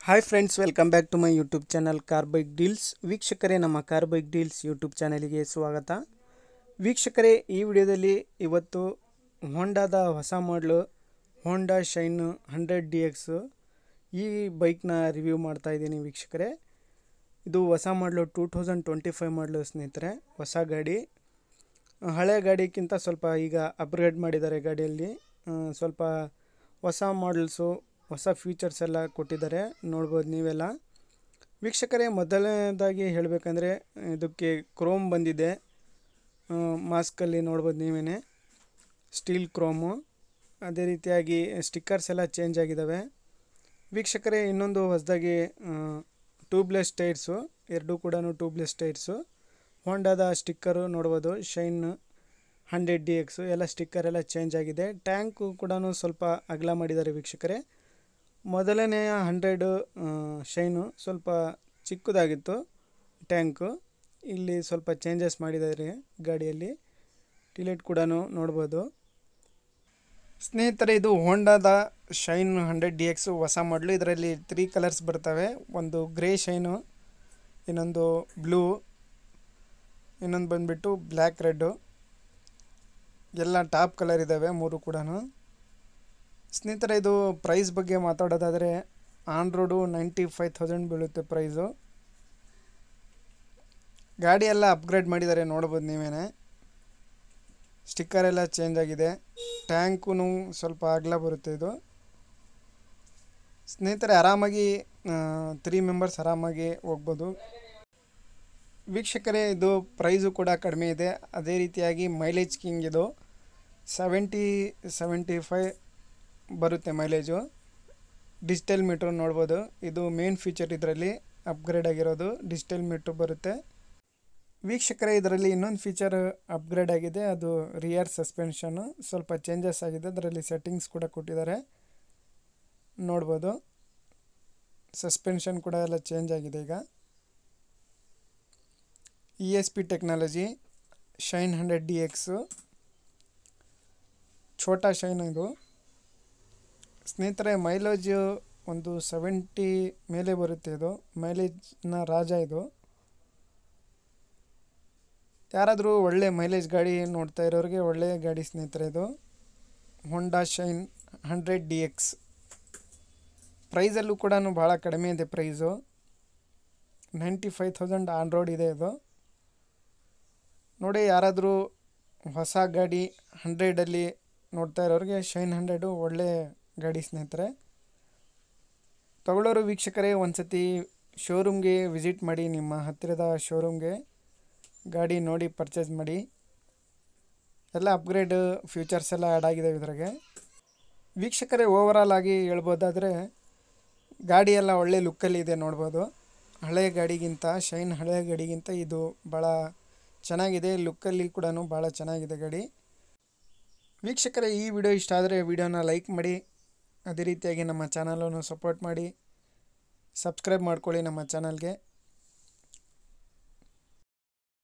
Hi friends, welcome back to my YouTube channel car bike deals. ವೀಕ್ಷಕರೇ, ನಮ್ಮ car bike deals YouTube ಚಾನಲಿಗೆ ಸ್ವಾಗತ. ವೀಕ್ಷಕರೇ, ಈ ವಿಡಿಯೋದಲ್ಲಿ ಇವತ್ತು ಹೋಂಡಾದ ಹೊಸ ಮಾಡಲು ಹೋಂಡಾ ಶೈನ್ 100DX ಈ ಬೈಕ್ನ ರಿವ್ಯೂ ಮಾಡ್ತಾ ಇದ್ದೀನಿ. ವೀಕ್ಷಕರೇ, ಇದು ಹೊಸ ಮಾಡಲು 2025 ಮಾಡಲು ಸ್ನೇಹಿತರೆ. ಹೊಸ ಗಾಡಿ, ಹಳೆ ಗಾಡಿಗಿಂತ ಸ್ವಲ್ಪ ಈಗ ಅಪ್ಗ್ರೇಡ್ ಮಾಡಿದ್ದಾರೆ. ಗಾಡಿಯಲ್ಲಿ ಸ್ವಲ್ಪ ಹೊಸ ಮಾಡಲ್ಸು, ಹೊಸ ಫೀಚರ್ಸ್ ಎಲ್ಲ ಕೊಟ್ಟಿದ್ದಾರೆ, ನೋಡ್ಬೋದು ನೀವೆಲ್ಲ. ವೀಕ್ಷಕರೇ, ಮೊದಲನೇದಾಗಿ ಹೇಳಬೇಕಂದ್ರೆ ಇದಕ್ಕೆ ಕ್ರೋಮ್ ಬಂದಿದೆ. ಮಾಸ್ಕಲ್ಲಿ ನೋಡ್ಬೋದು ನೀವೇ, ಸ್ಟೀಲ್ ಕ್ರೋಮು. ಅದೇ ರೀತಿಯಾಗಿ ಸ್ಟಿಕ್ಕರ್ಸ್ ಎಲ್ಲ ಚೇಂಜ್ ಆಗಿದ್ದಾವೆ. ವೀಕ್ಷಕರೇ, ಇನ್ನೊಂದು ಹೊಸದಾಗಿ ಟ್ಯೂಬ್ಲೆಸ್ ಟೈರ್ಸು, ಎರಡೂ ಕೂಡ ಟ್ಯೂಬ್ಲೆಸ್ ಟೈರ್ಸು. ಹೋಂಡಾದ ಸ್ಟಿಕ್ಕರು ನೋಡ್ಬೋದು, ಶೈನ್ 100DX ಎಲ್ಲ ಸ್ಟಿಕ್ಕರ್ ಎಲ್ಲ ಚೇಂಜ್ ಆಗಿದೆ. ಟ್ಯಾಂಕು ಕೂಡ ಸ್ವಲ್ಪ ಅಗಲ ಮಾಡಿದ್ದಾರೆ. ವೀಕ್ಷಕರೇ, ಮೊದಲನೆಯ 100 ಶೈನು ಸ್ವಲ್ಪ ಚಿಕ್ಕದಾಗಿತ್ತು ಟ್ಯಾಂಕು. ಇಲ್ಲಿ ಸ್ವಲ್ಪ ಚೇಂಜಸ್ ಮಾಡಿದ್ದಾರೆ ಗಾಡಿಯಲ್ಲಿ. ಟಿಲೆಟ್ ಕೂಡ ನೋಡ್ಬೋದು. ಸ್ನೇಹಿತರೆ, ಇದು ಹೋಂಡಾದ ಶೈನ್ 100DX ಹೊಸ ಮಾಡಲು. ಇದರಲ್ಲಿ 3 ಕಲರ್ಸ್ ಬರ್ತವೆ. ಒಂದು ಗ್ರೇ ಶೈನು, ಇನ್ನೊಂದು ಬ್ಲೂ, ಇನ್ನೊಂದು ಬಂದುಬಿಟ್ಟು ಬ್ಲ್ಯಾಕ್ ರೆಡ್ಡು. ಎಲ್ಲ ಟಾಪ್ ಕಲರ್ ಇದ್ದಾವೆ ಮೂರು ಕೂಡ. ಸ್ನೇಹಿತರೆ, ಇದು ಪ್ರೈಸ್ ಬಗ್ಗೆ ಮಾತಾಡೋದಾದರೆ ಆನ್ ರೋಡು 95,000 ಬೀಳುತ್ತೆ ಪ್ರೈಸು. ಗಾಡಿ ಎಲ್ಲ ಅಪ್ಗ್ರೇಡ್ ಮಾಡಿದ್ದಾರೆ, ನೋಡ್ಬೋದು ನೀವೇ. ಸ್ಟಿಕ್ಕರ್ ಎಲ್ಲ ಚೇಂಜ್ ಆಗಿದೆ. ಟ್ಯಾಂಕು ಸ್ವಲ್ಪ ಅಗಲ ಬರುತ್ತೆ ಇದು. ಸ್ನೇಹಿತರೆ, ಆರಾಮಾಗಿ 3 ಮೆಂಬರ್ಸ್ ಆರಾಮಾಗಿ ಹೋಗ್ಬೋದು. ವೀಕ್ಷಕರೇ, ಇದು ಪ್ರೈಸು ಕೂಡ ಕಡಿಮೆ ಇದೆ. ಅದೇ ರೀತಿಯಾಗಿ ಮೈಲೇಜ್ ಕಿಂಗ್ ಇದು 70-75 ಬರುತ್ತೆ ಮೈಲೇಜು. ಡಿಜಿಟಲ್ ಮೀಟ್ರ್ ನೋಡ್ಬೋದು. ಇದು ಮೇನ್ ಫೀಚರ್ ಇದರಲ್ಲಿ ಅಪ್ಗ್ರೇಡ್ ಆಗಿರೋದು, ಡಿಜಿಟಲ್ ಮೀಟ್ರ್ ಬರುತ್ತೆ. ವೀಕ್ಷಕರೇ, ಇದರಲ್ಲಿ ಇನ್ನೊಂದು ಫೀಚರ್ ಅಪ್ಗ್ರೇಡ್ ಆಗಿದೆ, ಅದು ರಿಯರ್ ಸಸ್ಪೆನ್ಷನ್ನು ಸ್ವಲ್ಪ ಚೇಂಜಸ್ ಆಗಿದೆ. ಅದರಲ್ಲಿ ಸೆಟ್ಟಿಂಗ್ಸ್ ಕೂಡ ಕೊಟ್ಟಿದ್ದಾರೆ, ನೋಡ್ಬೋದು. ಸಸ್ಪೆನ್ಷನ್ ಕೂಡ ಎಲ್ಲ ಚೇಂಜ್ ಆಗಿದೆ ಈಗ. ESP ಟೆಕ್ನಾಲಜಿ ಶೈನ್ 100DX ಛೋಟಾ ಶೈನ್ ಇದು. ಸ್ನೇಹಿತರೆ, ಮೈಲೇಜು ಒಂದು 70 ಮೇಲೆ ಬರುತ್ತೆ. ಇದು ಮೈಲೇಜ್ನ ರಾಜ ಇದು. ಯಾರಾದರೂ ಒಳ್ಳೆ ಮೈಲೇಜ್ ಗಾಡಿ ನೋಡ್ತಾ ಇರೋರಿಗೆ ಒಳ್ಳೆಯ ಗಾಡಿ ಸ್ನೇಹಿತರೆ ಇದು ಹೋಂಡಾ ಶೈನ್ 100DX. ಪ್ರೈಸಲ್ಲೂ ಕೂಡ ಭಾಳ ಕಡಿಮೆ ಇದೆ ಪ್ರೈಸು. 95,000 ಆನ್ ರೋಡ್ ಇದೆ ಇದು. ನೋಡಿ, ಯಾರಾದರೂ ಹೊಸ ಗಾಡಿ 100ಅಲ್ಲಿ ನೋಡ್ತಾ ಇರೋರಿಗೆ ಶೈನ್ 100 ಒಳ್ಳೆ ಗಾಡಿ ಸ್ನೇಹಿತರೆ. ತಗೊಳ್ಳೋರು ವೀಕ್ಷಕರೇ, ಒಂದು ಸತಿ ಶೋರೂಮ್ಗೆ ವಿಸಿಟ್ ಮಾಡಿ, ನಿಮ್ಮ ಹತ್ತಿರದ ಶೋರೂಮ್ಗೆ ಗಾಡಿ ನೋಡಿ ಪರ್ಚೇಸ್ ಮಾಡಿ. ಎಲ್ಲ ಅಪ್ಗ್ರೇಡ್ ಫ್ಯೂಚರ್ಸ್ ಎಲ್ಲ ಆ್ಯಡ್ ಆಗಿದೆ ಇದ್ರಾಗೆ. ವೀಕ್ಷಕರೇ, ಓವರಾಲ್ ಆಗಿ ಹೇಳ್ಬೋದಾದರೆ ಗಾಡಿ ಎಲ್ಲ ಒಳ್ಳೆ ಲುಕ್ಕಲ್ಲಿ ಇದೆ, ನೋಡ್ಬೋದು. ಹಳೆಯ ಗಾಡಿಗಿಂತ, ಶೈನ್ ಹಳೆಯ ಗಾಡಿಗಿಂತ ಇದು ಭಾಳ ಚೆನ್ನಾಗಿದೆ. ಲುಕ್ಕಲ್ಲಿ ಕೂಡ ಭಾಳ ಚೆನ್ನಾಗಿದೆ ಗಾಡಿ. ವೀಕ್ಷಕರೇ, ಈ ವಿಡಿಯೋ ಇಷ್ಟ ಆದರೆ ವಿಡಿಯೋನ ಲೈಕ್ ಮಾಡಿ. ಅದೇ ರೀತಿಯಾಗಿ ನಮ್ಮ ಚಾನಲನ್ನು ಸಪೋರ್ಟ್ ಮಾಡಿ, ಸಬ್ಸ್ಕ್ರೈಬ್ ಮಾಡ್ಕೊಳ್ಳಿ ನಮ್ಮ ಚಾನಲ್ಗೆ.